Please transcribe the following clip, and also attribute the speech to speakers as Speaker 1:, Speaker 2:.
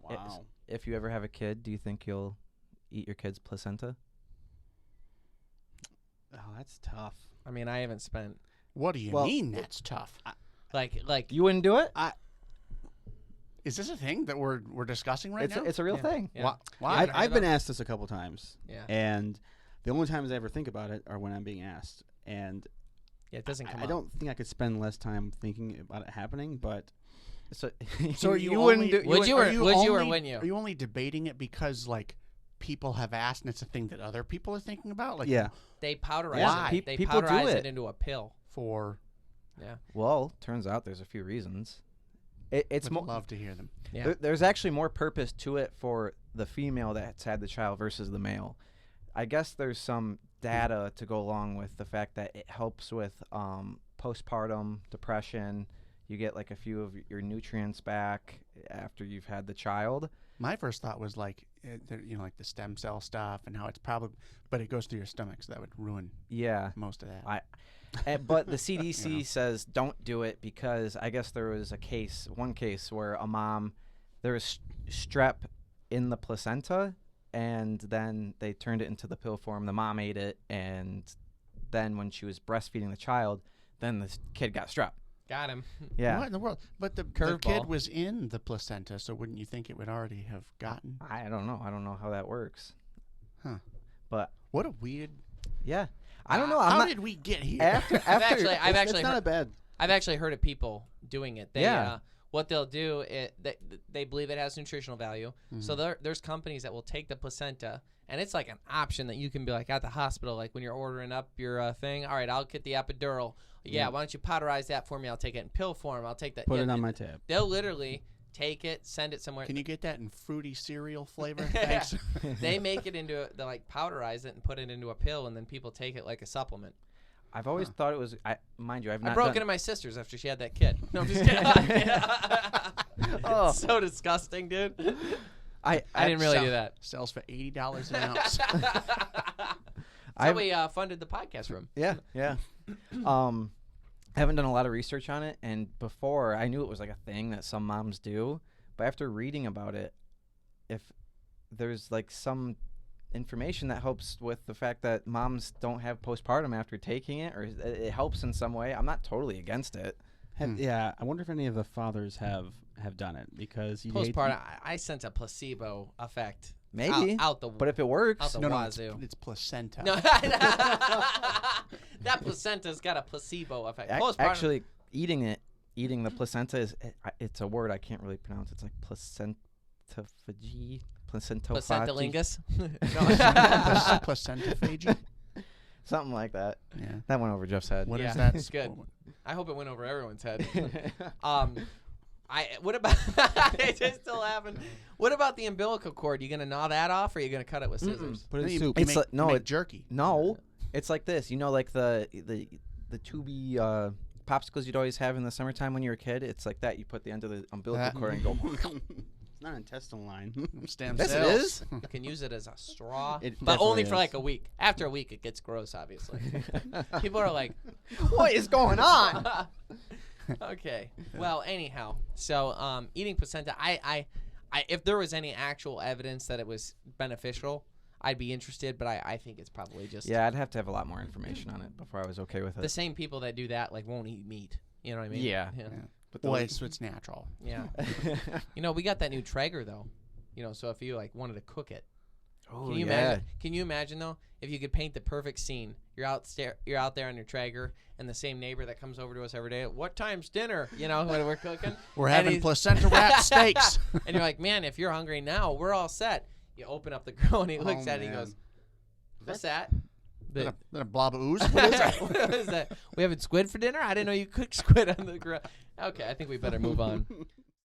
Speaker 1: Wow.
Speaker 2: If you ever have a kid, do you think you'll eat your kid's placenta?
Speaker 1: Oh, that's tough.
Speaker 3: I mean, I haven't spent
Speaker 4: What do you mean that's tough?
Speaker 3: like
Speaker 2: You wouldn't do it?
Speaker 4: Is this a thing that we're discussing right now?
Speaker 2: It's a real thing.
Speaker 3: Yeah.
Speaker 4: Why?
Speaker 1: I've been asked this a couple times.
Speaker 3: Yeah.
Speaker 1: And the only times I ever think about it are when I'm being asked. And
Speaker 3: Yeah, it doesn't come
Speaker 1: I
Speaker 3: up.
Speaker 1: don't think I could spend less time thinking about it happening, but
Speaker 2: So,
Speaker 4: So
Speaker 2: you wouldn't do?
Speaker 3: Would you or
Speaker 4: only,
Speaker 3: wouldn't you?
Speaker 4: Are you only debating it because like people have asked and it's a thing that other people are thinking about? Like
Speaker 1: yeah.
Speaker 3: They powderize
Speaker 4: Why?
Speaker 3: it. They
Speaker 2: People do
Speaker 3: powderize
Speaker 2: it.
Speaker 3: it into a pill.
Speaker 4: for
Speaker 3: Yeah.
Speaker 2: Well, turns out there's a few reasons. It's
Speaker 4: would
Speaker 2: more.
Speaker 4: love to hear them.
Speaker 3: Yeah.
Speaker 2: There's actually more purpose to it for the female that's had the child versus the male. I guess there's some data to go along with the fact that it helps with postpartum depression. You get like a few of your nutrients back after you've had the child.
Speaker 4: My first thought was like, like the stem cell stuff and how it's probably, but it goes through your stomach, so that would ruin
Speaker 2: Yeah.
Speaker 4: most of that.
Speaker 2: But the CDC says don't do it because I guess there was one case where a mom, there was strep in the placenta, and then they turned it into the pill form. The mom ate it, and then when she was breastfeeding the child, then the kid got strep.
Speaker 3: Got him.
Speaker 2: Yeah.
Speaker 4: What in the world? But the
Speaker 3: Curveball.
Speaker 4: kid was in the placenta, so wouldn't you think it would already have gotten?
Speaker 2: I don't know. I don't know how that works.
Speaker 4: Huh.
Speaker 2: But
Speaker 4: What a weird.
Speaker 2: yeah, I don't know.
Speaker 4: How did we get here?
Speaker 2: After
Speaker 3: I've actually
Speaker 1: it's not
Speaker 3: heard,
Speaker 1: a bad.
Speaker 3: I've actually heard of people doing it. They,
Speaker 2: Yeah.
Speaker 3: What they'll do is they believe it has nutritional value. So there's companies that will take the placenta, and it's like an option that you can be like at the hospital, like when you're ordering up your thing. All right, I'll get the epidural. Yeah, why don't you powderize that for me? I'll take it in pill form. I'll take that.
Speaker 1: Put it on my tab.
Speaker 3: They'll literally take it, send it somewhere.
Speaker 4: Can you get that in fruity cereal flavor? Thanks.
Speaker 3: They make it into they like powderize it and put it into a pill, and then people take it like a supplement.
Speaker 2: I've always thought it was. Mind you, I've not.
Speaker 3: I broke
Speaker 2: done,
Speaker 3: into my sister's after she had that kid. No, I'm just kidding.
Speaker 2: Oh.
Speaker 3: It's so disgusting, dude.
Speaker 2: I
Speaker 3: didn't really do that.
Speaker 4: Sells for $80 an ounce.
Speaker 3: So we funded the podcast room.
Speaker 2: Yeah, yeah. I haven't done a lot of research on it, and before I knew it was like a thing that some moms do, but after reading about it, if there's like some information that helps with the fact that moms don't have postpartum after taking it, or it helps in some way, I'm not totally against it.
Speaker 1: Yeah, I wonder if any of the fathers have done it because you
Speaker 3: Postpartum, I sense a placebo effect.
Speaker 2: Maybe,
Speaker 3: out the
Speaker 2: but if it works,
Speaker 3: out the
Speaker 4: No,
Speaker 3: wazoo.
Speaker 4: it's placenta.
Speaker 3: No, that placenta's got a placebo effect. Postpartum,
Speaker 2: actually, eating the placenta it's a word I can't really pronounce. It's like placentophagy,
Speaker 3: placentalingus.
Speaker 4: Placentophagy?
Speaker 2: something like that.
Speaker 4: Yeah.
Speaker 2: That went over Jeff's head.
Speaker 4: What
Speaker 3: Yeah,
Speaker 4: is that?
Speaker 3: it's good. I hope it went over everyone's head. What about it just still happened? What about the umbilical cord? You gonna gnaw that off, or are you gonna cut it with scissors?
Speaker 1: put it in
Speaker 4: You
Speaker 1: soup.
Speaker 4: make-
Speaker 2: It's like- no,
Speaker 4: make
Speaker 2: it-
Speaker 4: jerky.
Speaker 2: No, it's like this. You know, like the tubey popsicles you'd always have in the summertime when you were a kid. It's like that. You put the end of the umbilical
Speaker 4: That-
Speaker 2: cord and go.
Speaker 1: It's not an intestinal line.
Speaker 4: Stem
Speaker 2: Yes, it
Speaker 4: cells.
Speaker 2: is.
Speaker 3: You can use it as a straw,
Speaker 1: It
Speaker 3: but only
Speaker 1: definitely
Speaker 3: for
Speaker 1: is.
Speaker 3: like a week. After a week, it gets gross, obviously. People are like,
Speaker 2: What is going on?
Speaker 3: okay. Well, anyhow, so eating placenta, I if there was any actual evidence that it was beneficial, I'd be interested, but I think it's probably just
Speaker 2: Yeah, I'd have to have a lot more information on it before I was okay with
Speaker 3: the
Speaker 2: it.
Speaker 3: same people that do that like won't eat meat. You know what I mean?
Speaker 2: Yeah.
Speaker 4: Yeah.
Speaker 2: But
Speaker 4: Well, it's natural.
Speaker 3: Yeah. You know, we got that new Traeger though. You know, so if you like wanted to cook it,
Speaker 2: Oh,
Speaker 3: can you
Speaker 2: yeah.
Speaker 3: imagine? Can you imagine though, if you could paint the perfect scene? You're out there on your Traeger, and the same neighbor that comes over to us every day. What time's dinner? You know, when we're cooking.
Speaker 4: We're
Speaker 3: And
Speaker 4: having
Speaker 3: he's-
Speaker 4: placenta wrapped steaks.
Speaker 3: And you're like, man, if you're hungry now, we're all set. You open up the grill, and he
Speaker 4: Oh,
Speaker 3: looks at it. He
Speaker 4: man.
Speaker 3: goes, "What's that?"
Speaker 4: Then a blob of ooze. What is that?
Speaker 3: What is that? We having squid for dinner? I didn't know you cooked squid on the grill. Okay, I think we better move on.